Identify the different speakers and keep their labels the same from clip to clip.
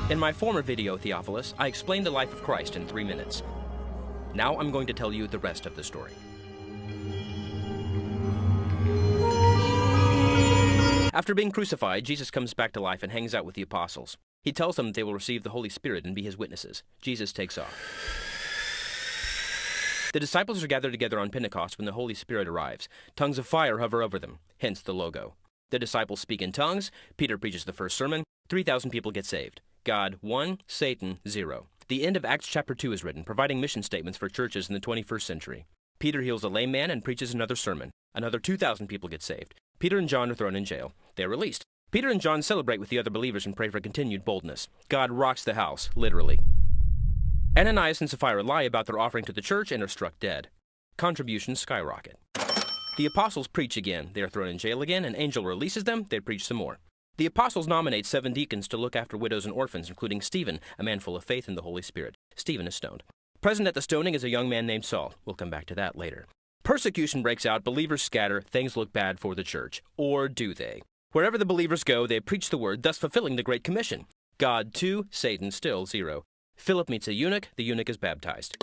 Speaker 1: In my former video, Theophilus, I explained the life of Christ in 3 minutes. Now I'm going to tell you the rest of the story. After being crucified, Jesus comes back to life and hangs out with the apostles. He tells them they will receive the Holy Spirit and be his witnesses. Jesus takes off. The disciples are gathered together on Pentecost when the Holy Spirit arrives. Tongues of fire hover over them, hence the logo. The disciples speak in tongues. Peter preaches the first sermon. 3,000 people get saved. God 1, Satan 0. The end of Acts chapter 2 is written, providing mission statements for churches in the 21st century. Peter heals a lame man and preaches another sermon. Another 2,000 people get saved. Peter and John are thrown in jail. They are released. Peter and John celebrate with the other believers and pray for continued boldness. God rocks the house, literally. Ananias and Sapphira lie about their offering to the church and are struck dead. Contributions skyrocket. The apostles preach again. They are thrown in jail again. An angel releases them. They preach some more. The apostles nominate 7 deacons to look after widows and orphans, including Stephen, a man full of faith in the Holy Spirit. Stephen is stoned. Present at the stoning is a young man named Saul. We'll come back to that later. Persecution breaks out, believers scatter, things look bad for the church. Or do they? Wherever the believers go, they preach the word, thus fulfilling the Great Commission. God 2, Satan still 0. Philip meets a eunuch, the eunuch is baptized.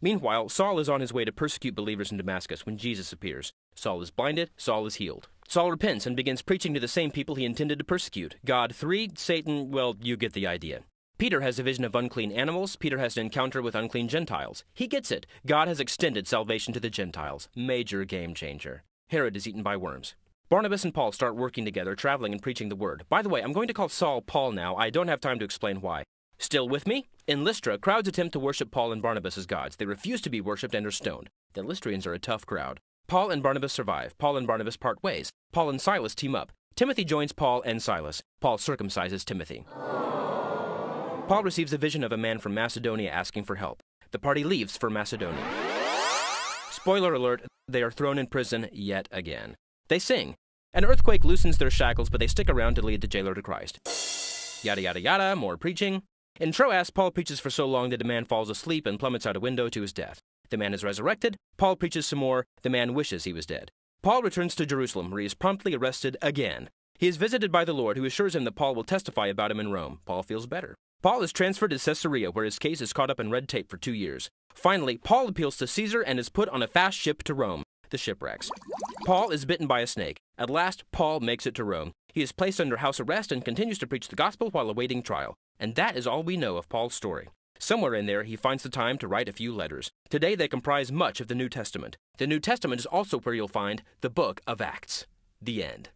Speaker 1: Meanwhile, Saul is on his way to persecute believers in Damascus when Jesus appears. Saul is blinded, Saul is healed. Saul repents and begins preaching to the same people he intended to persecute. God 3, Satan, well, you get the idea. Peter has a vision of unclean animals. Peter has an encounter with unclean Gentiles. He gets it. God has extended salvation to the Gentiles. Major game changer. Herod is eaten by worms. Barnabas and Paul start working together, traveling and preaching the word. By the way, I'm going to call Saul Paul now. I don't have time to explain why. Still with me? In Lystra, crowds attempt to worship Paul and Barnabas as gods. They refuse to be worshipped and are stoned. The Lystrians are a tough crowd. Paul and Barnabas survive. Paul and Barnabas part ways. Paul and Silas team up. Timothy joins Paul and Silas. Paul circumcises Timothy. Paul receives a vision of a man from Macedonia asking for help. The party leaves for Macedonia. Spoiler alert, they are thrown in prison yet again. They sing. An earthquake loosens their shackles, but they stick around to lead the jailer to Christ. Yada yada yada, more preaching. In Troas, Paul preaches for so long that a man falls asleep and plummets out a window to his death. The man is resurrected. Paul preaches some more. The man wishes he was dead. Paul returns to Jerusalem, where he is promptly arrested again. He is visited by the Lord, who assures him that Paul will testify about him in Rome. Paul feels better. Paul is transferred to Caesarea, where his case is caught up in red tape for 2 years. Finally, Paul appeals to Caesar and is put on a fast ship to Rome. The shipwrecks. Paul is bitten by a snake. At last, Paul makes it to Rome. He is placed under house arrest and continues to preach the gospel while awaiting trial. And that is all we know of Paul's story. Somewhere in there, he finds the time to write a few letters. Today, they comprise much of the New Testament. The New Testament is also where you'll find the book of Acts. The end.